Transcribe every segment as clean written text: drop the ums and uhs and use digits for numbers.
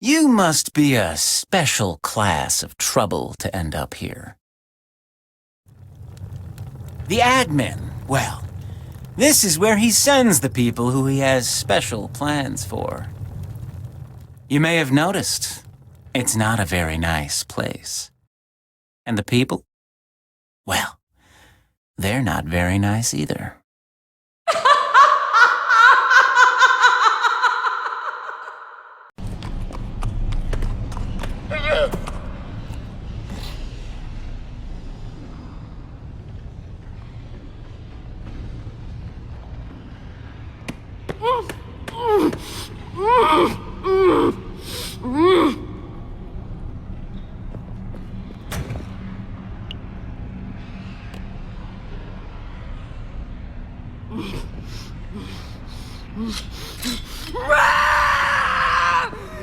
You must be a special class of trouble to end up here. The admin, well, this is where he sends the people who he has special plans for. You may have noticed, it's not a very nice place. And the people? Well, they're not very nice either.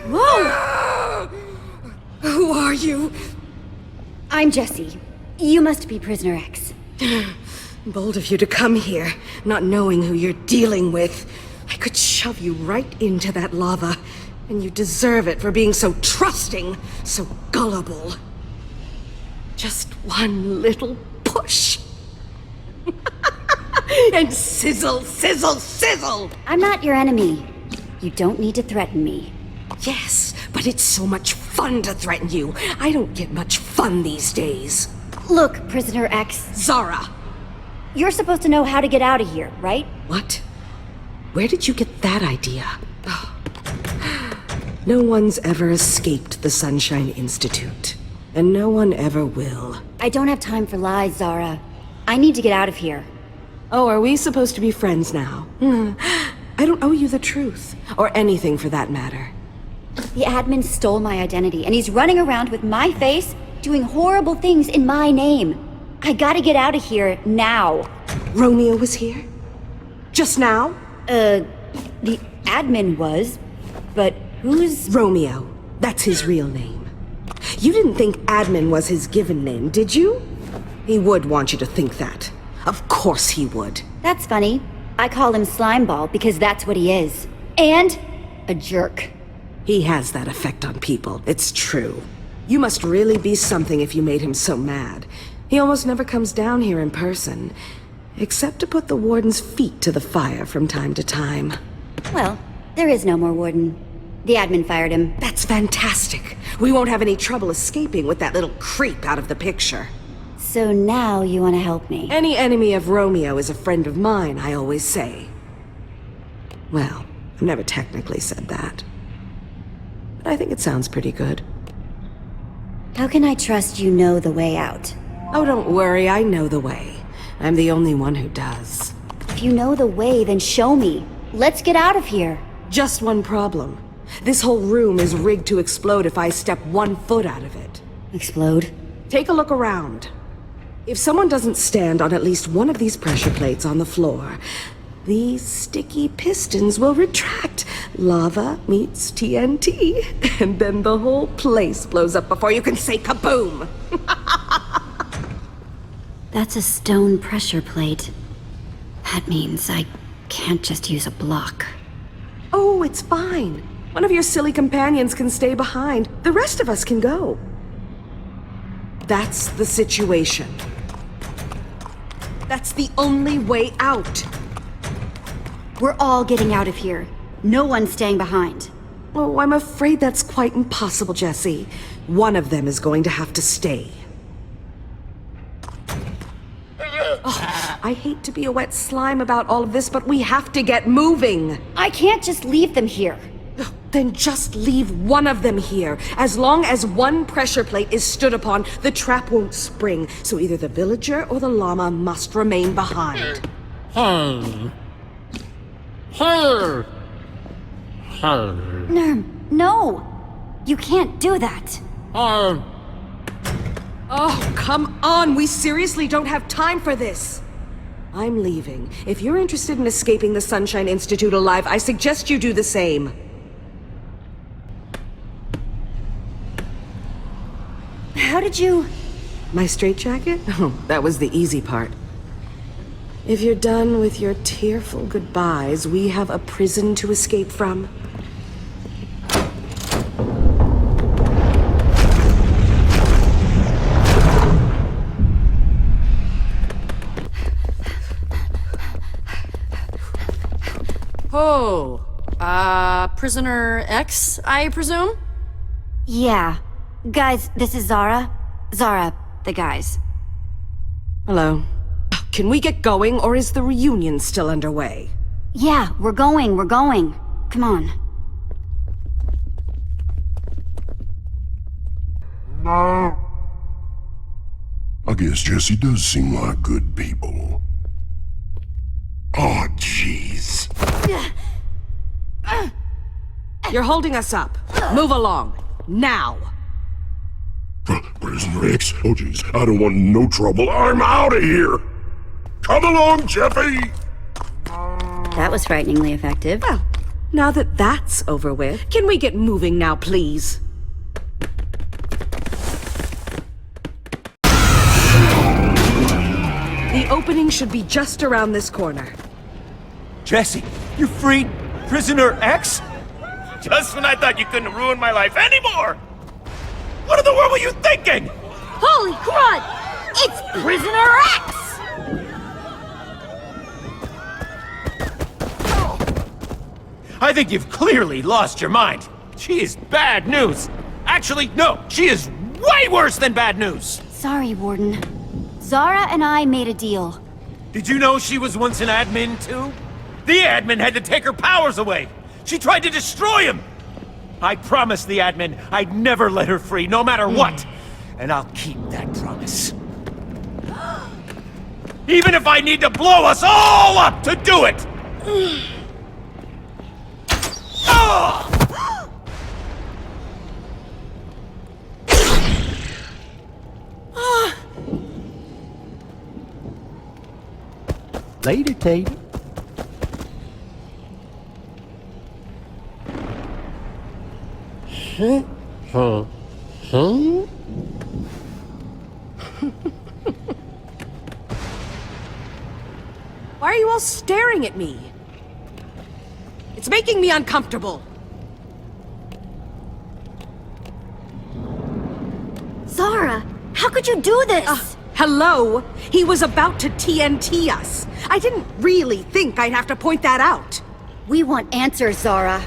Whoa! Who are you? I'm Jessie. You must be Prisoner X. Bold of you to come here, not knowing who you're dealing with. I could shove you right into that lava, and you deserve it for being so trusting, so gullible. Just one little push. And sizzle, sizzle, sizzle! I'm not your enemy. You don't need to threaten me. Yes, but it's so much fun to threaten you. I don't get much fun these days. Look, Prisoner X. Xara! You're supposed to know how to get out of here, right? What? Where did you get that idea? Oh. No one's ever escaped the Sunshine Institute. And no one ever will. I don't have time for lies, Xara. I need to get out of here. Oh, are we supposed to be friends now? I don't owe you the truth. Or anything for that matter. The admin stole my identity, and he's running around with my face, doing horrible things in my name. I gotta get out of here now. Romeo was here? Just now? The admin was, but who's... Romeo. That's his real name. You didn't think admin was his given name, did you? He would want you to think that. Of course he would. That's funny. I call him Slimeball because that's what he is. And a jerk. He has that effect on people, it's true. You must really be something if you made him so mad. He almost never comes down here in person, except to put the warden's feet to the fire from time to time. Well, there is no more warden. The admin fired him. That's fantastic. We won't have any trouble escaping with that little creep out of the picture. So now you want to help me? Any enemy of Romeo is a friend of mine, I always say. Well, I've never technically said that. But I think it sounds pretty good. How can I trust you know the way out? Oh, don't worry, I know the way. I'm the only one who does. If you know the way, then show me. Let's get out of here. Just one problem. This whole room is rigged to explode if I step 1 foot out of it. Explode? Take a look around. If someone doesn't stand on at least one of these pressure plates on the floor, these sticky pistons will retract. Lava meets TNT, and then the whole place blows up before you can say kaboom! That's a stone pressure plate. That means I can't just use a block. Oh, it's fine. One of your silly companions can stay behind. The rest of us can go. That's the situation. That's the only way out. We're all getting out of here. No one's staying behind. Oh, I'm afraid that's quite impossible, Jessie. One of them is going to have to stay. Oh, I hate to be a wet slime about all of this, but we have to get moving. I can't just leave them here. Then just leave one of them here. As long as one pressure plate is stood upon, the trap won't spring. So either the villager or the llama must remain behind. Hey. Hey. Hey. Nerm, no! You can't do that. Oh, come on! We seriously don't have time for this! I'm leaving. If you're interested in escaping the Sunshine Institute alive, I suggest you do the same. How did you... My straitjacket? Oh, that was the easy part. If you're done with your tearful goodbyes, we have a prison to escape from. Oh, Prisoner X, I presume? Yeah. Guys, this is Xara. Xara, the guys. Hello. Can we get going, or is the reunion still underway? Yeah, we're going. Come on. No. I guess Jesse does seem like good people. Oh, jeez. You're holding us up. Move along. Now. Prisoner X? Oh, jeez. I don't want no trouble. I'm out of here. Come along, Jeffy. That was frighteningly effective. Well, now that that's over with, can we get moving now, please? The opening should be just around this corner. Jesse, you freed Prisoner X? Just when I thought you couldn't ruin my life anymore! What in the world were you thinking? Holy crud! It's Prisoner X! I think you've clearly lost your mind. She is bad news. Actually, no, she is way worse than bad news. Sorry, Warden. Xara and I made a deal. Did you know she was once an admin, too? The admin had to take her powers away. She tried to destroy him. I promised the admin I'd never let her free, no matter what. And I'll keep that promise. Even if I need to blow us all up to do it! Later, Katie. Why are you all staring at me? It's making me uncomfortable. Xara, how could you do this? Hello? He was about to TNT us. I didn't really think I'd have to point that out. We want answers, Xara.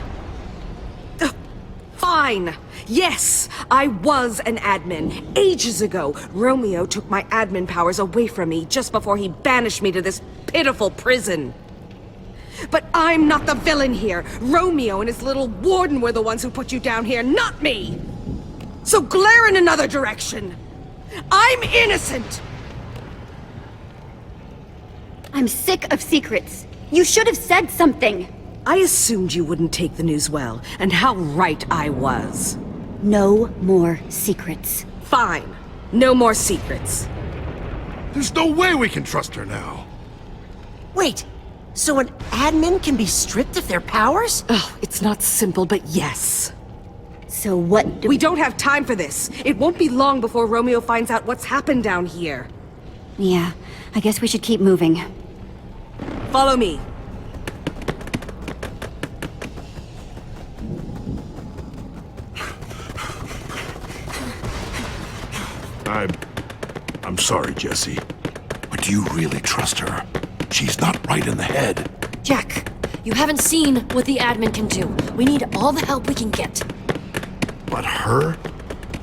Fine. Yes, I was an admin. Ages ago, Romeo took my admin powers away from me just before he banished me to this pitiful prison. But I'm not the villain here. Romeo and his little warden were the ones who put you down here, not me. So glare in another direction. I'm innocent. I'm sick of secrets. You should have said something. I assumed you wouldn't take the news well, and how right I was. No more secrets. Fine. No more secrets. There's no way we can trust her now. Wait, so an admin can be stripped of their powers? Oh, it's not simple, but yes. So what do We don't have time for this. It won't be long before Romeo finds out what's happened down here. Yeah, I guess we should keep moving. Follow me. I'm sorry, Jesse. But do you really trust her? She's not right in the head. Jack, you haven't seen what the admin can do. We need all the help we can get. But her?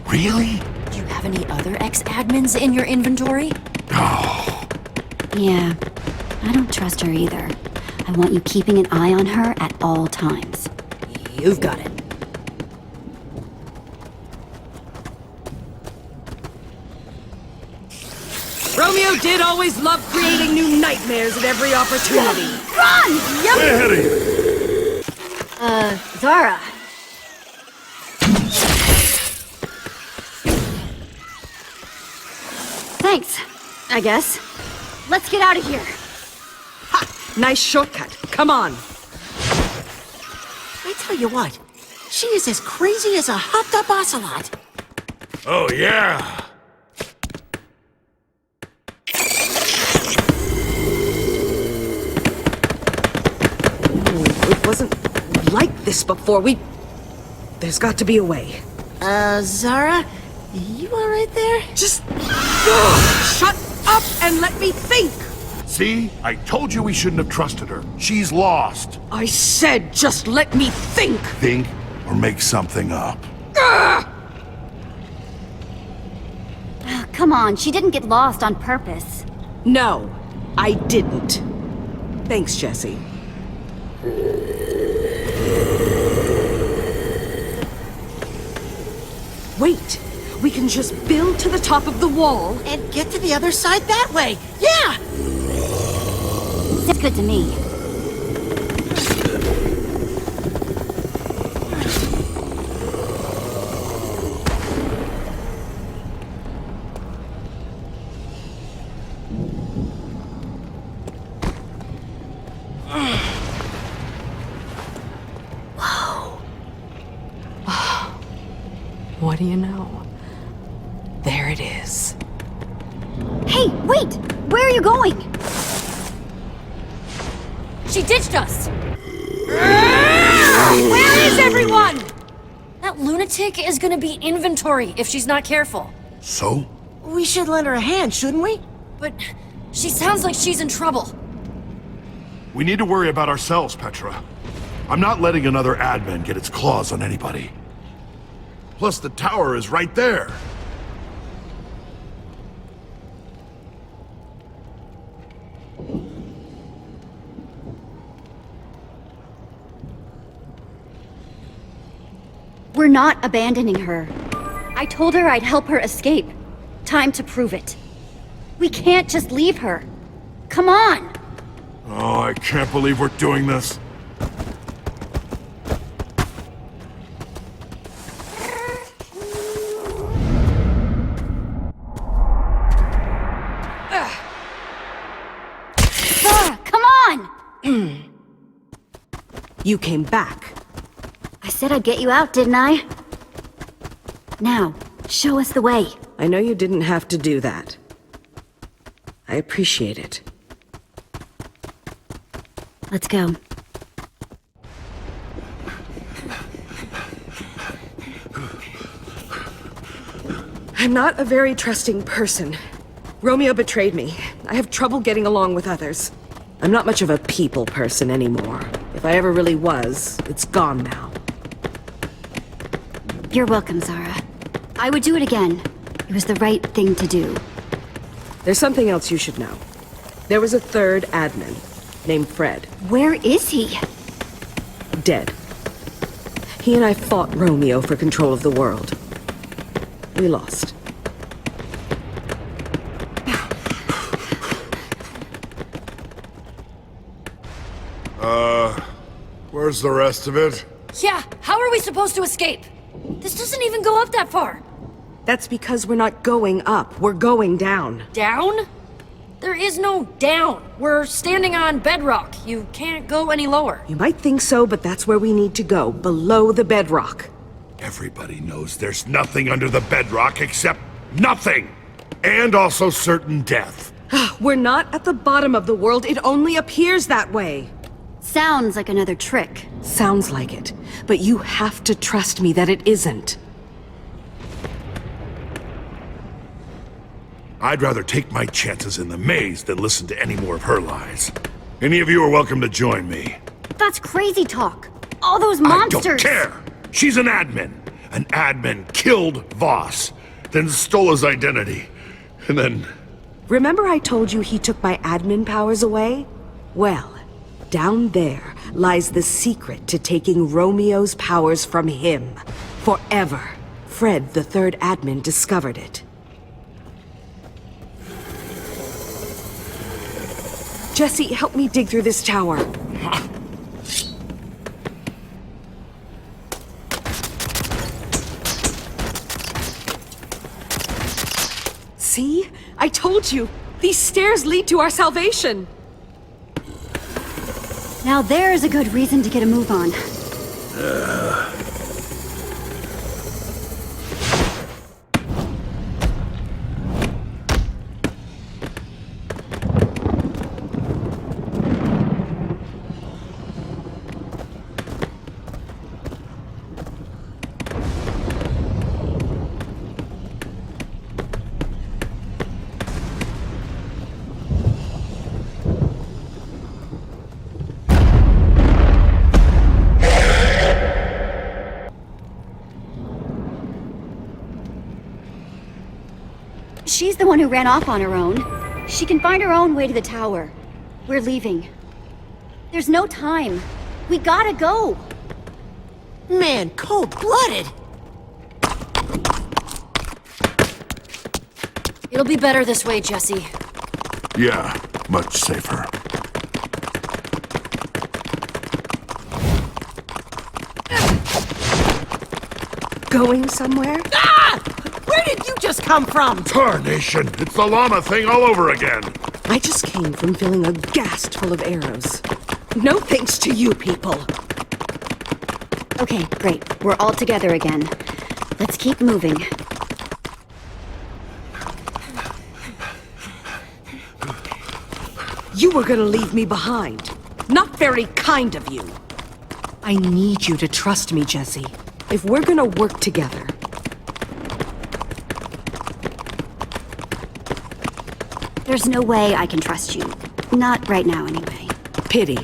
Really? Do you have any other ex-admins in your inventory? Oh, Yeah, I don't trust her either. I want you keeping an eye on her at all times. You've got it. Romeo did always love creating new nightmares at every opportunity. Run! Yep! way ahead of you. Xara. Thanks, I guess. Let's get out of here. Nice shortcut. Come on. I tell you what, she is as crazy as a hopped up ocelot. Oh, yeah. It wasn't like this before. There's got to be a way. Xara? You alright there? Just shut up and let me think. See? I told you we shouldn't have trusted her. She's lost. I said just let me think! Think or make something up. Come on, she didn't get lost on purpose. No, I didn't. Thanks, Jesse. Wait, we can just build to the top of the wall. And get to the other side that way. Yeah! That's good to me. What do you know? There it is. Hey, wait! Where are you going? She ditched us! Where is everyone? That lunatic is gonna be inventory if she's not careful. So? We should lend her a hand, shouldn't we? But she sounds like she's in trouble. We need to worry about ourselves, Petra. I'm not letting another admin get its claws on anybody. Plus, the tower is right there. We're not abandoning her. I told her I'd help her escape. Time to prove it. We can't just leave her. Come on! Oh, I can't believe we're doing this. Come on! You came back. I said I'd get you out, didn't I? Now, show us the way. I know you didn't have to do that. I appreciate it. Let's go. I'm not a very trusting person. Romeo betrayed me. I have trouble getting along with others. I'm not much of a people person anymore. If I ever really was, it's gone now. You're welcome, Xara. I would do it again. It was the right thing to do. There's something else you should know. There was a third admin, named Fred. Where is he? Dead. He and I fought Romeo for control of the world. We lost. Where's the rest of it? Yeah, how are we supposed to escape? This doesn't even go up that far. That's because we're not going up. We're going down. Down? There is no down. We're standing on bedrock. You can't go any lower. You might think so, but that's where we need to go. Below the bedrock. Everybody knows there's nothing under the bedrock except nothing! And also certain death. We're not at the bottom of the world. It only appears that way. Sounds like another trick. Sounds like it. But you have to trust me that it isn't. I'd rather take my chances in the maze than listen to any more of her lies. Any of you are welcome to join me. That's crazy talk. All those monsters! I don't care! She's an admin. An admin killed Voss, then stole his identity, and then... Remember I told you he took my admin powers away? Well, down there lies the secret to taking Romeo's powers from him. Forever. Fred, the third admin, discovered it. Jesse, help me dig through this tower. See? I told you! These stairs lead to our salvation! Now there's a good reason to get a move on. She's the one who ran off on her own. She can find her own way to the tower. We're leaving. There's no time. We gotta go. Man, cold-blooded! It'll be better this way, Jesse. Yeah, much safer. Going somewhere? Ah! Where did you just come from? Tarnation! It's the llama thing all over again! I just came from filling a ghast full of arrows. No thanks to you people. Okay, great. We're all together again. Let's keep moving. You were gonna leave me behind. Not very kind of you. I need you to trust me, Jesse. If we're gonna work together. There's no way I can trust you. Not right now, anyway. Pity.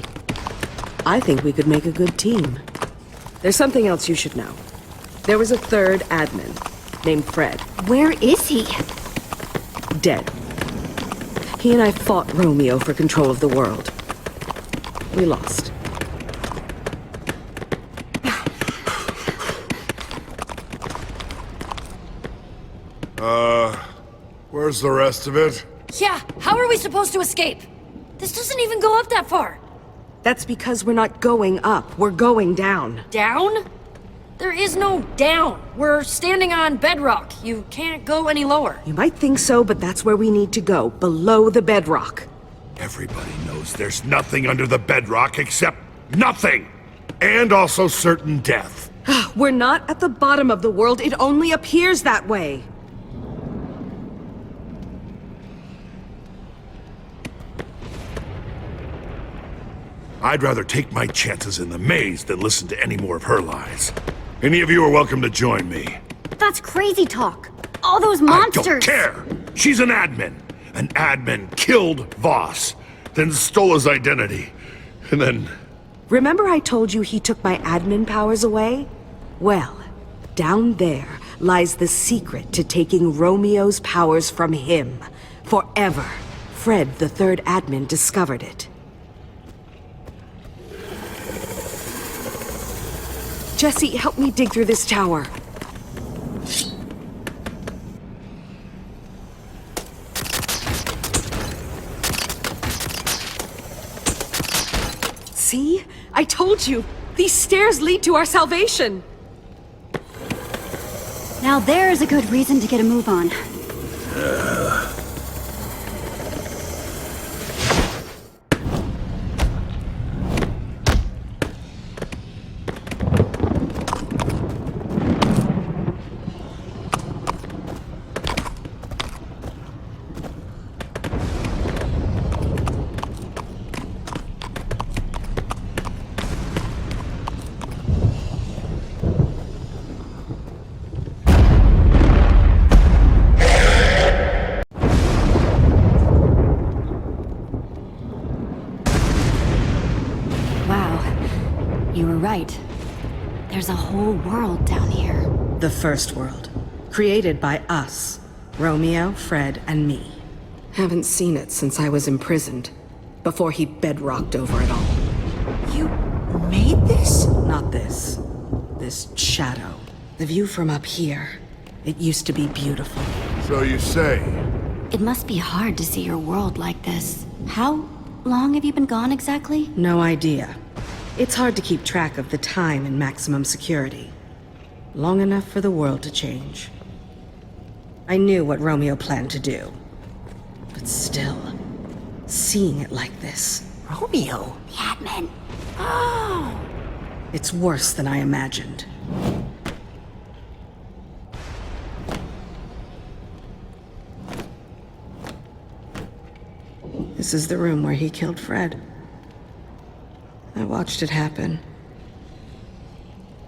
I think we could make a good team. There's something else you should know. There was a third admin, named Fred. Where is he? Dead. He and I fought Romeo for control of the world. We lost. Where's the rest of it? Yeah, how are we supposed to escape? This doesn't even go up that far. That's because we're not going up, we're going down. Down? There is no down. We're standing on Bedrock. You can't go any lower. You might think so, but that's where we need to go, below the bedrock. Everybody knows there's nothing under the bedrock except nothing! And also certain death. We're not at the bottom of the world, it only appears that way. I'd rather take my chances in the maze than listen to any more of her lies. Any of you are welcome to join me. That's crazy talk. All those monsters! I don't care! She's an admin. An admin killed Voss, then stole his identity, and then... Remember I told you he took my admin powers away? Well, down there lies the secret to taking Romeo's powers from him. Forever. Fred, the third admin, discovered it. Jesse, help me dig through this tower. See? I told you! These stairs lead to our salvation! Now there's a good reason to get a move on. You were right. There's a whole world down here. The first world. Created by us. Romeo, Fred, and me. Haven't seen it since I was imprisoned. Before he bedrocked over it all. You made this? Not this. This shadow. The view from up here. It used to be beautiful. So you say. It must be hard to see your world like this. How long have you been gone exactly? No idea. It's hard to keep track of the time in maximum security. Long enough for the world to change. I knew what Romeo planned to do. But still, seeing it like this... Romeo? The admin. Oh! It's worse than I imagined. This is the room where he killed Fred. I watched it happen.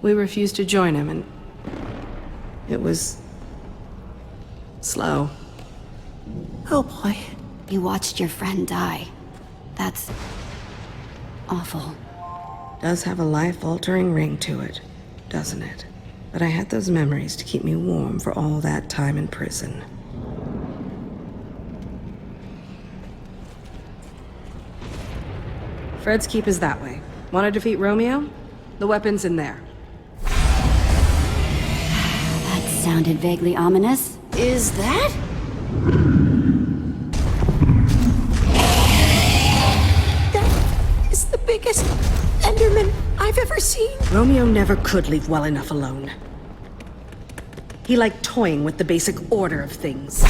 We refused to join him, and it was slow. Oh boy. You watched your friend die. That's awful. Does have a life-altering ring to it, doesn't it? But I had those memories to keep me warm for all that time in prison. Fred's keep is that way. Want to defeat Romeo? The weapon's in there. That sounded vaguely ominous. Is that? That is the biggest Enderman I've ever seen. Romeo never could leave well enough alone. He liked toying with the basic order of things.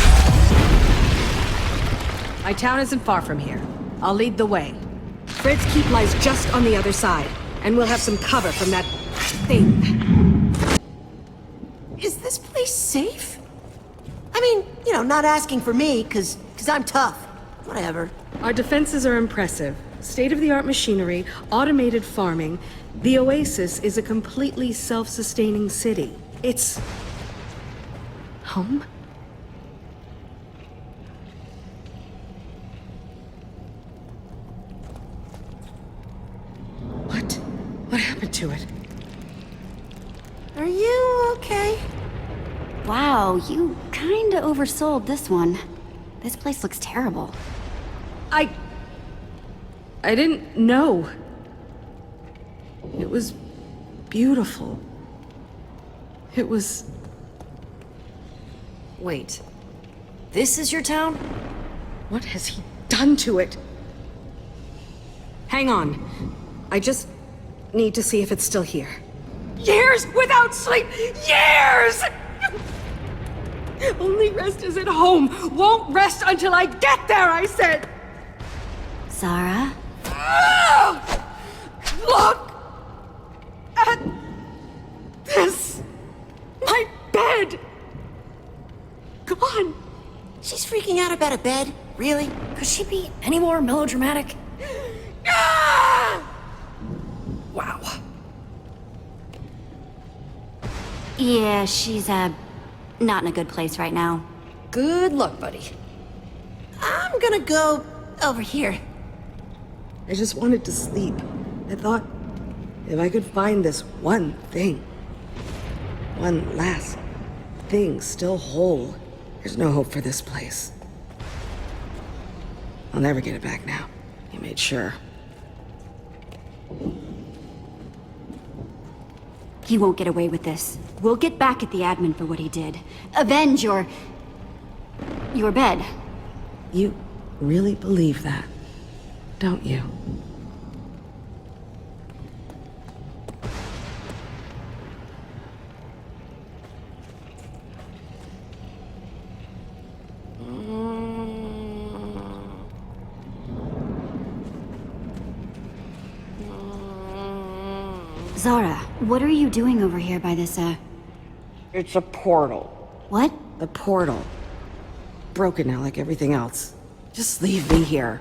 My town isn't far from here. I'll lead the way. Fred's keep lies just on the other side, and we'll have some cover from that thing. Is this place safe? I mean, not asking for me, cause I'm tough. Whatever. Our defenses are impressive. State-of-the-art machinery, automated farming. The Oasis is a completely self-sustaining city. It's... home? What happened to it? Are you okay? Wow, you kinda oversold this one. This place looks terrible. I didn't know. It was beautiful. It was... Wait. This is your town? What has he done to it? Hang on. I just need to see if it's still here. Years without sleep! Years! Only rest is at home. Won't rest until I get there, I said! Xara? Ah! Look at this! My bed! Gone! She's freaking out about a bed? Really? Could she be any more melodramatic? Ah! Wow. Yeah, she's, not in a good place right now. Good luck, buddy. I'm gonna go over here. I just wanted to sleep. I thought, if I could find this one thing, one last thing still whole, there's no hope for this place. I'll never get it back now. He made sure. He won't get away with this. We'll get back at the admin for what he did. Avenge your bed. You really believe that, don't you? Xara, what are you doing over here by this, It's a portal. what? The portal. Broken now like everything else. Just leave me here.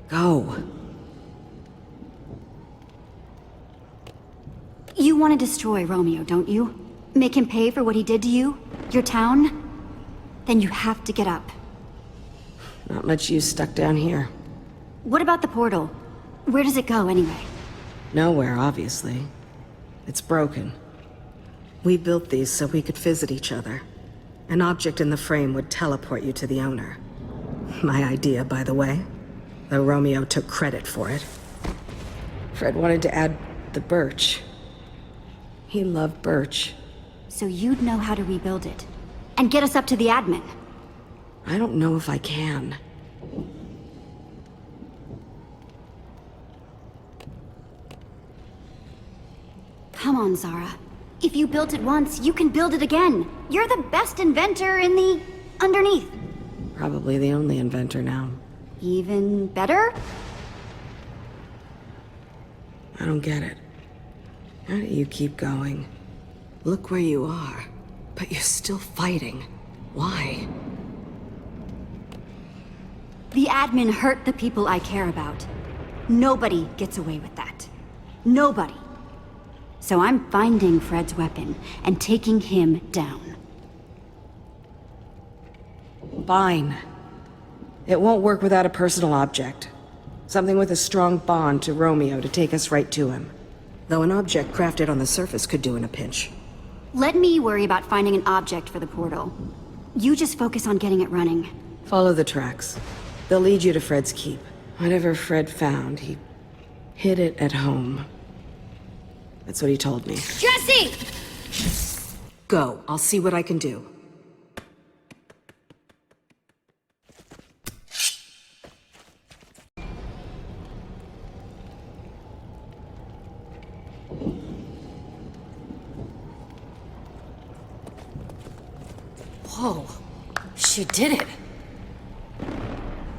Go. You want to destroy Romeo, don't you? Make him pay for what he did to you? Your town? Then you have to get up. Not much use stuck down here. What about the portal? Where does it go, anyway? Nowhere, obviously. It's broken. We built these so we could visit each other. An object in the frame would teleport you to the owner. My idea, by the way. Though Romeo took credit for it. Fred wanted to add the birch. He loved birch. So you'd know how to rebuild it. And get us up to the admin. I don't know if I can. Come on, Xara. If you built it once, you can build it again. You're the best inventor in the... underneath. Probably the only inventor now. Even better? I don't get it. How do you keep going? Look where you are. But you're still fighting. Why? The admin hurt the people I care about. Nobody gets away with that. Nobody. So I'm finding Fred's weapon and taking him down. Fine. It won't work without a personal object. Something with a strong bond to Romeo to take us right to him. Though an object crafted on the surface could do in a pinch. Let me worry about finding an object for the portal. You just focus on getting it running. Follow the tracks. They'll lead you to Fred's keep. Whatever Fred found, he Hid it at home. That's what he told me. Jesse! Go. I'll see what I can do. Whoa. She did it.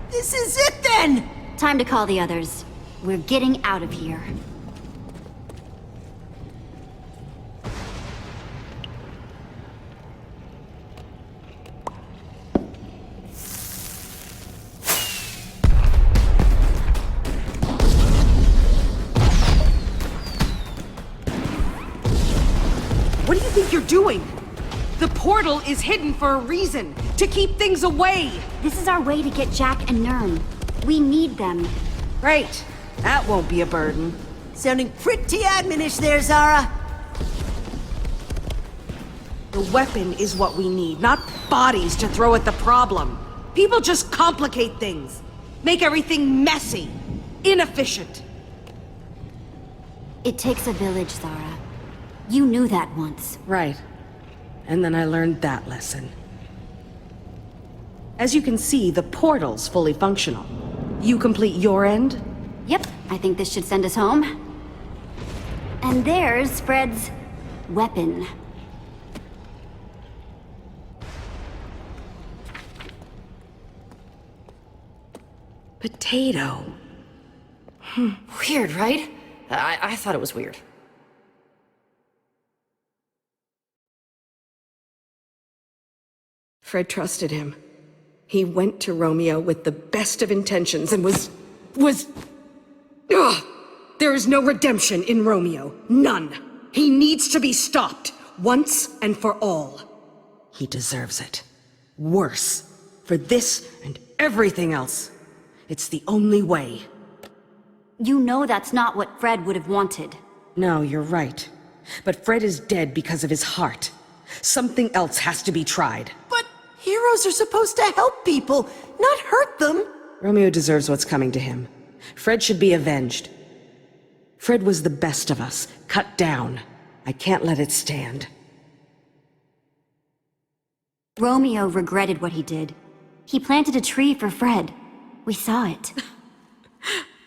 This is it then! Time to call the others. We're getting out of here. What do you think you're doing? The portal is hidden for a reason, to keep things away. This is our way to get Jack and Nern. We need them. Great. That won't be a burden. Sounding pretty adminish there, Xara. The weapon is what we need, not bodies to throw at the problem. People just complicate things. Make everything messy. Inefficient. It takes a village, Xara. You knew that once. Right. And then I learned that lesson. As you can see, the portal's fully functional. You complete your end? Yep, I think this should send us home. And there's Fred's weapon. Potato. Weird, right? I thought it was weird. Fred trusted him. He went to Romeo with the best of intentions and was... Ugh! There is no redemption in Romeo. None. He needs to be stopped, once and for all. He deserves it. Worse. For this and everything else. It's the only way. You know that's not what Fred would have wanted. No, you're right. But Fred is dead because of his heart. Something else has to be tried. But heroes are supposed to help people, not hurt them. Romeo deserves what's coming to him. Fred should be avenged. Fred was the best of us, cut down. I can't let it stand. Romeo regretted what he did. He planted a tree for Fred. We saw it.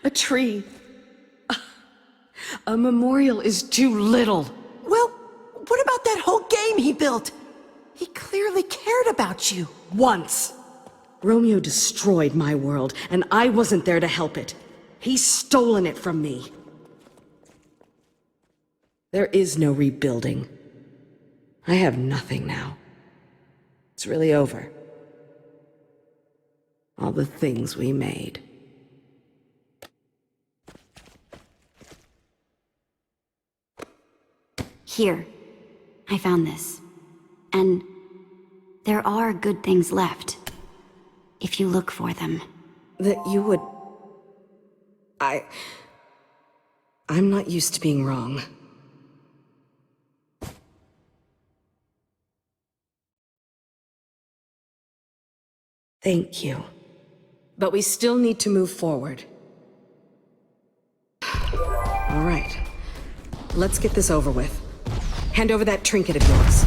A tree. A memorial is too little. Well, what about that whole game he built? He clearly cared about you. Once. Romeo destroyed my world, and I wasn't there to help it. He's stolen it from me. There is no rebuilding. I have nothing now. It's really over. All the things we made. Here. I found this. And there are good things left. If you look for them. That you would... I'm not used to being wrong. Thank you. But we still need to move forward. All right. Let's get this over with. Hand over that trinket of yours.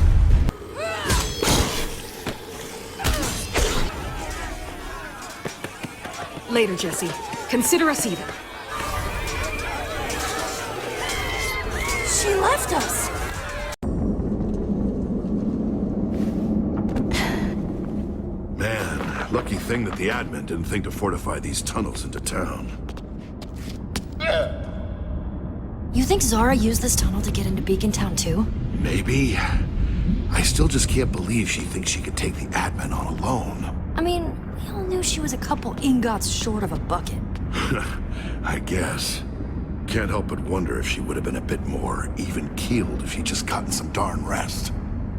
Later, Jesse. Consider us even. She left us! Man, lucky thing that the admin didn't think to fortify these tunnels into town. You think Xara used this tunnel to get into Beacon Town too? Maybe. I still just can't believe she thinks she could take the admin on alone. I mean, we all knew she was a couple ingots short of a bucket. I guess. Can't help but wonder if she would have been a bit more even-keeled if she'd just gotten some darn rest.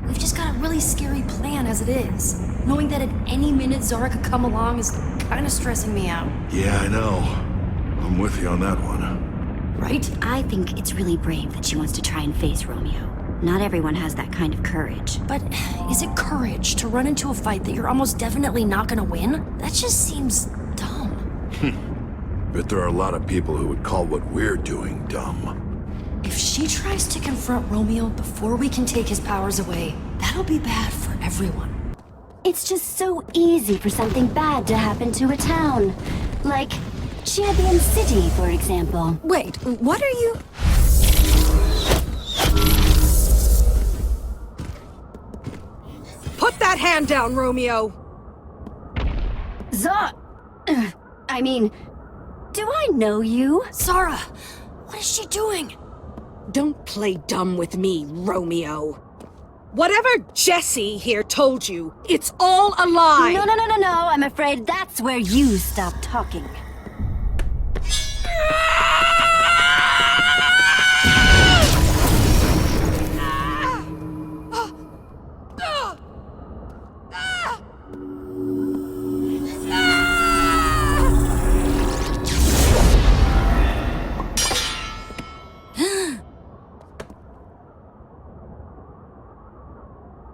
We've just got a really scary plan as it is. Knowing that at any minute Xara could come along is kinda stressing me out. Yeah, I know. I'm with you on that one. Right? I think it's really brave that she wants to try and face Romeo. Not everyone has that kind of courage. But is it courage to run into a fight that you're almost definitely not gonna win? That just seems dumb. Bet there are a lot of people who would call what we're doing dumb. If she tries to confront Romeo before we can take his powers away, that'll be bad for everyone. It's just so easy for something bad to happen to a town. Like Champion City, for example. Wait, what are you... Put that hand down, Romeo! I mean, do I know you? Xara! What is she doing? Don't play dumb with me, Romeo. Whatever Jesse here told you, it's all a lie! No. I'm afraid that's where you stop talking.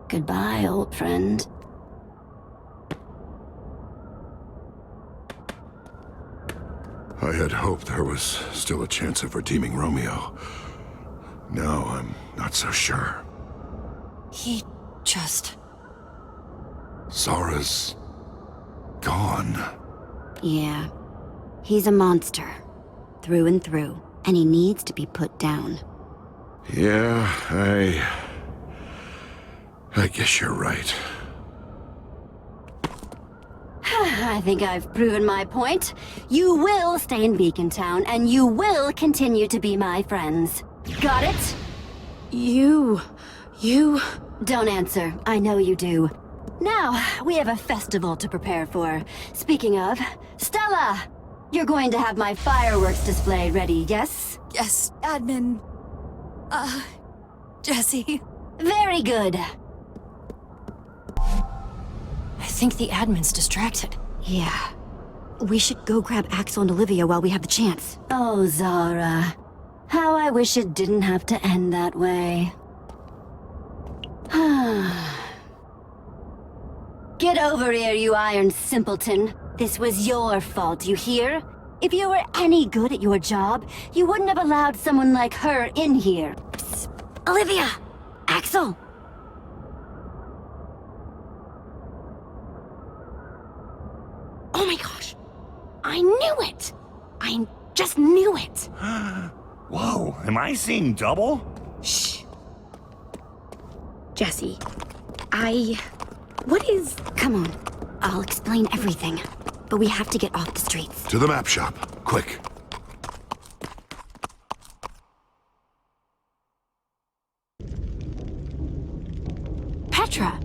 Goodbye, old friend. I had hoped there was still a chance of redeeming Romeo. Now I'm not so sure. He just... Xara's gone. Yeah. He's a monster. Through and through. And he needs to be put down. Yeah, I guess you're right. I think I've proven my point. You will stay in Beacon Town, and you will continue to be my friends. Got it? You... Don't answer. I know you do. Now, we have a festival to prepare for. Speaking of, Stella! You're going to have my fireworks display ready, yes? Yes, admin... Jesse... Very good. I think the admin's distracted. Yeah. We should go grab Axel and Olivia while we have the chance. Oh, Xara. How I wish it didn't have to end that way. Get over here, you iron simpleton. This was your fault, you hear? If you were any good at your job, you wouldn't have allowed someone like her in here. Psst. Olivia! Axel! Oh my gosh! I knew it! I just knew it! Whoa, am I seeing double? Shh. Jesse, what is... Come on, I'll explain everything. But we have to get off the streets. To the map shop, quick. Petra!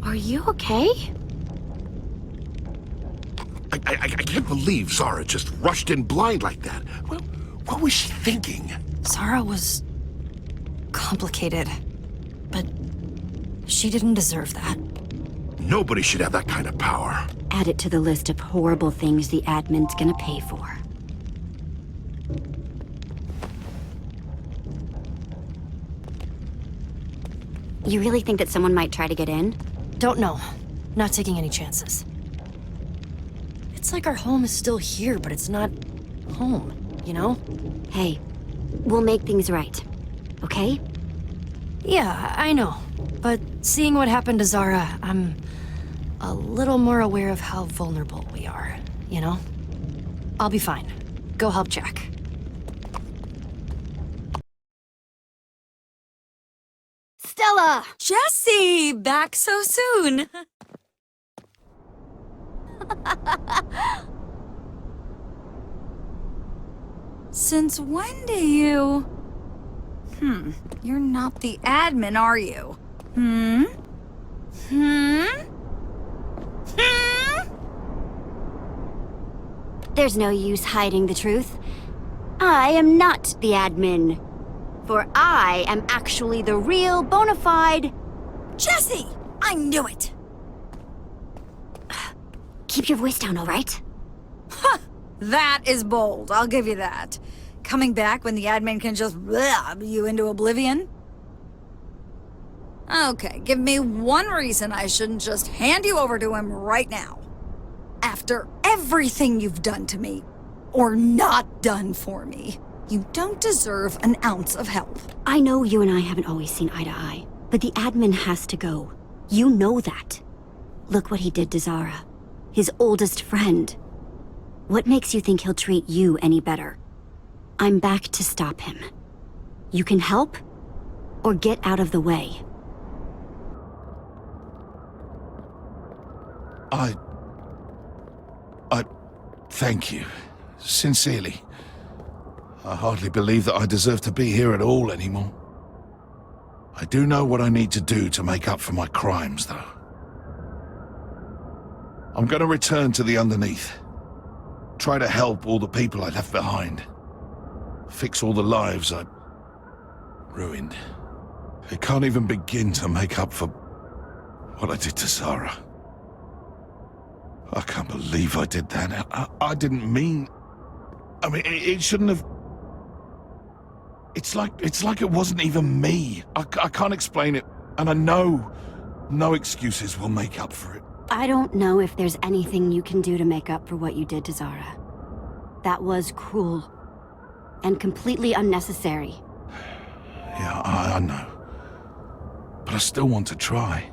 Are you okay? I can't believe Xara just rushed in blind like that. Well, what was she thinking? Xara was... complicated. But... she didn't deserve that. Nobody should have that kind of power. Add it to the list of horrible things the admin's gonna pay for. You really think that someone might try to get in? Don't know. Not taking any chances. It's like our home is still here, but it's not... home, you know? Hey, we'll make things right. Okay? Yeah, I know. But seeing what happened to Xara, I'm... a little more aware of how vulnerable we are, you know? I'll be fine. Go help Jack. Stella! Jesse! Back so soon! Since when do you... You're not the admin, are you? There's no use hiding the truth. I am not the admin. For I am actually the real bona fide... Jesse! I knew it! Keep your voice down, all right? That is bold, I'll give you that. Coming back when the admin can just blab you into oblivion? Okay, give me one reason I shouldn't just hand you over to him right now. After everything you've done to me, or not done for me, you don't deserve an ounce of help. I know you and I haven't always seen eye to eye, but the admin has to go. You know that. Look what he did to Xara, his oldest friend. What makes you think he'll treat you any better? I'm back to stop him. You can help, or get out of the way. Thank you. Sincerely. I hardly believe that I deserve to be here at all anymore. I do know what I need to do to make up for my crimes, though. I'm gonna return to the underneath. Try to help all the people I left behind. Fix all the lives I ruined. I can't even begin to make up for what I did to Xara. I can't believe I did that. I didn't mean... I mean, it shouldn't have... It's like it wasn't even me. I can't explain it, and I know no excuses will make up for it. I don't know if there's anything you can do to make up for what you did to Xara. That was cruel. And completely unnecessary. Yeah, I know. But I still want to try.